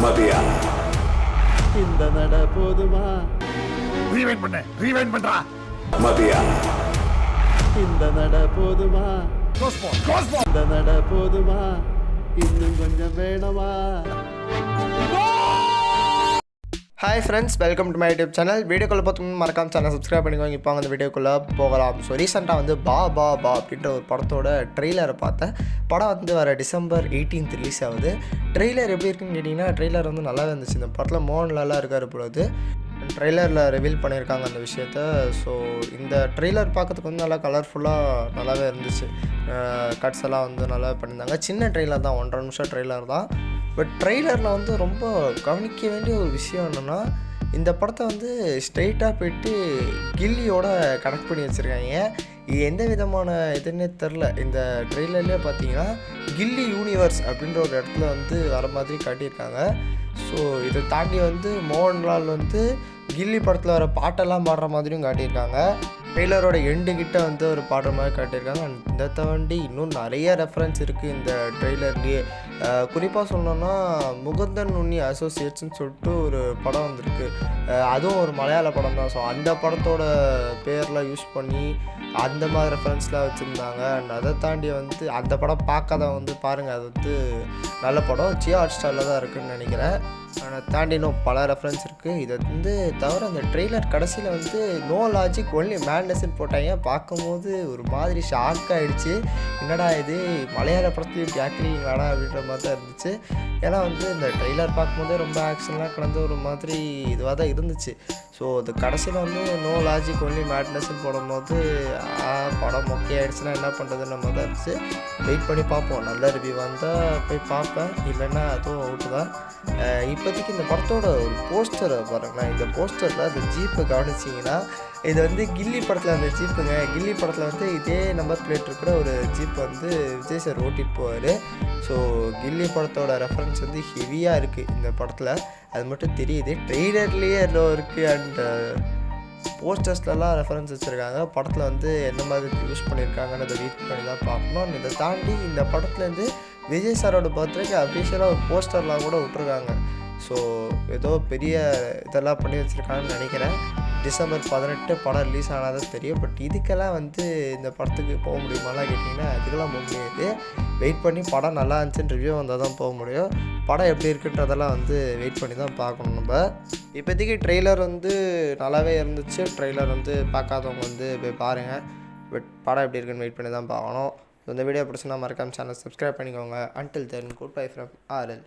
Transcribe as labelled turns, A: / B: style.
A: மதியா
B: இந்த நட போதுமா?
C: ரீவைண்ட் பண்றா.
A: மதியா
B: இந்த நட போதுமா? இந்த நட போதுமா? இன்னும் கொஞ்சம் வேணுமா?
D: Hi friends, welcome to my YouTube channel. வீடியோக்குள்ளே பார்த்து மறக்காம சேனல் சப்ஸ்கிரைப் பண்ணிக்கோங்க. இப்போ அந்த வீடியோக்குள்ளே போகலாம். ஸோ ரீசெண்டாக வந்து பா பா பா அப்படின்ற ஒரு படத்தோட ட்ரெய்லரை பார்த்தேன். படம் வந்து வர டிசம்பர் 18 ரிலீஸ் ஆகுது. ட்ரெய்லர் எப்படி இருக்குன்னு கேட்டிங்கன்னா, ட்ரெய்லர் வந்து நல்லாவே இருந்துச்சு. இந்த படத்தில் மோகன்லாலாக இருக்கார் பொழுது ட்ரெய்லரில் ரிவீல் பண்ணியிருக்காங்க அந்த விஷயத்த. ஸோ இந்த ட்ரெய்லர் பார்க்கறதுக்கு வந்து நல்லா கலர்ஃபுல்லாக நல்லாவே இருந்துச்சு. கட்ஸ் எல்லாம் வந்து நல்லா பண்ணியிருந்தாங்க. சின்ன ட்ரெய்லர் தான், 1.5 நிமிஷம் ட்ரெய்லர் தான். பட் ட்ரெய்லரில் வந்து ரொம்ப கவனிக்க வேண்டிய ஒரு விஷயம் என்னென்னா, இந்த படத்தை வந்து ஸ்ட்ரெயிட்டாக போய்ட்டு கில்லியோட கனெக்ட் பண்ணி வச்சுருக்காங்க. இது எந்த விதமான இதுன்னே தெரில. இந்த ட்ரெய்லர்லேயே பார்த்தீங்கன்னா கில்லி யூனிவர்ஸ் அப்படின்ற ஒரு இடத்துல வந்து வர மாதிரி காட்டியிருக்காங்க. ஸோ இதை தாண்டி வந்து மோகன்லால் வந்து கில்லி படத்தில் வர பாட்டெல்லாம் பாடுற மாதிரியும் காட்டியிருக்காங்க. ட்ரெய்லரோட எண்டுக்கிட்ட வந்து ஒரு பாடுற மாதிரி காட்டியிருக்காங்க. அண்ட் இதை தாண்டி இன்னும் நிறைய ரெஃபரன்ஸ் இருக்குது இந்த ட்ரெய்லர்லேயே. குறிப்பாக சொல்லணுன்னா, முகுந்தன் உன்னி அசோசியேட்ஸ்னு சொல்லிட்டு ஒரு படம் வந்திருக்கு. அதுவும் ஒரு மலையாள படம் தான். ஸோ அந்த படத்தோட பேர்லாம் யூஸ் பண்ணி அந்த மாதிரி ரெஃபரன்ஸ்லாம் வச்சுருந்தாங்க. அண்ட் அதை தாண்டி வந்து அந்த படம் பார்க்காதவங்க வந்து பாருங்கள், அது வந்து நல்ல படம். ஜியோ ஹாட்ஸ்டாரில் தான் இருக்குதுன்னு நினைக்கிறேன். அதை தாண்டி இன்னும் பல ரெஃபரன்ஸ் இருக்குது. இதை வந்து தவிர அந்த ட்ரெய்லர் கடைசியில் வந்து நோ லாஜிக் ஒன்லி மேட்னஸ்ன்னு போட்டாங்க. பார்க்கும்போது ஒரு மாதிரி ஷாக் ஆகிடுச்சு. என்னடா இது மலையாள படத்துலையும் இப்படி ஆக்குறீங்களாடா அப்படின்ற மாதிரி தான் இருந்துச்சு. ஏன்னா வந்து இந்த ட்ரெய்லர் பார்க்கும்போதே ரொம்ப ஆக்ஷன்லாம் கலந்து ஒரு மாதிரி இதுவாக தான் இருந்துச்சு. ஸோ அது கடைசியில் வந்து நோ லாஜிக் ஒன்லி மேட்னஸ்ன்னு போடும்போது படம் மொக்கை ஆகிடுச்சுன்னா என்ன பண்ணுறதுன்னு நம்ம தான் இருந்துச்சு. வெயிட் பண்ணி பார்ப்போம். நல்ல ரிவ்யூ வந்தால் போய் பார்ப்பேன், இல்லைன்னா அதுவும் அவுட்டு தான். இப்போதைக்கு இந்த படத்தோட ஒரு போஸ்டரை பாருங்களேன். இந்த போஸ்டரில் அந்த ஜீப்பை கவனிச்சிங்கன்னா, இது வந்து கில்லி படத்தில் அந்த ஜீப்புங்க. கில்லி படத்தில் வந்து இதே நம்பர் பிளேட் இருக்கிற ஒரு ஜீப் வந்து விஜய் சார் ஓட்டிகிட்டு போவார். ஸோ கில்லி படத்தோட ரெஃபரன்ஸ் வந்து ஹெவியாக இருக்குது இந்த படத்தில். அது மட்டும் தெரியுது. ட்ரெய்லர்லேயே எல்லாம் இருக்குது. அண்ட் போஸ்டர்ஸ்லாம் ரெஃபரன்ஸ் வச்சுருக்காங்க. படத்தில் வந்து எந்த மாதிரி யூஸ் பண்ணியிருக்காங்கன்னு அதை ரீட் பண்ணி தான் பார்க்கணும். இதை தாண்டி இந்த படத்துலேருந்து விஜய் சாரோட பர்த்டேக்கு அஃபிஷியலாக ஒரு போஸ்டர்லாம் கூட விட்ருக்காங்க. ஸோ ஏதோ பெரிய இதெல்லாம் பண்ணி வச்சுருக்காங்கன்னு நினைக்கிறேன். டிசம்பர் 18 படம் ரிலீஸ் ஆனாதான் தெரியும். பட் இதுக்கெல்லாம் வந்து இந்த படத்துக்கு போக முடியுமாலாம் கேட்டிங்கன்னா, அதுக்கெல்லாம் போக முடியாது. வெயிட் பண்ணி படம் நல்லா இருந்துச்சுன்னு ரிவ்யூ வந்தால் தான் போக முடியும். படம் எப்படி இருக்குன்றதெல்லாம் வந்து வெயிட் பண்ணி தான் பார்க்கணும் நம்ம. இப்போதைக்கு ட்ரெய்லர் வந்து நல்லாவே இருந்துச்சு. ட்ரெய்லர் வந்து பார்க்காதவங்க வந்து போய் பாருங்கள். பட் படம் எப்படி இருக்குன்னு வெயிட் பண்ணி தான் பார்க்கணும். இந்த வீடியோ பிடிச்சுன்னா மறக்காம சேனல் சப்ஸ்கிரைப் பண்ணிக்கோங்க. Until then good bye from RL.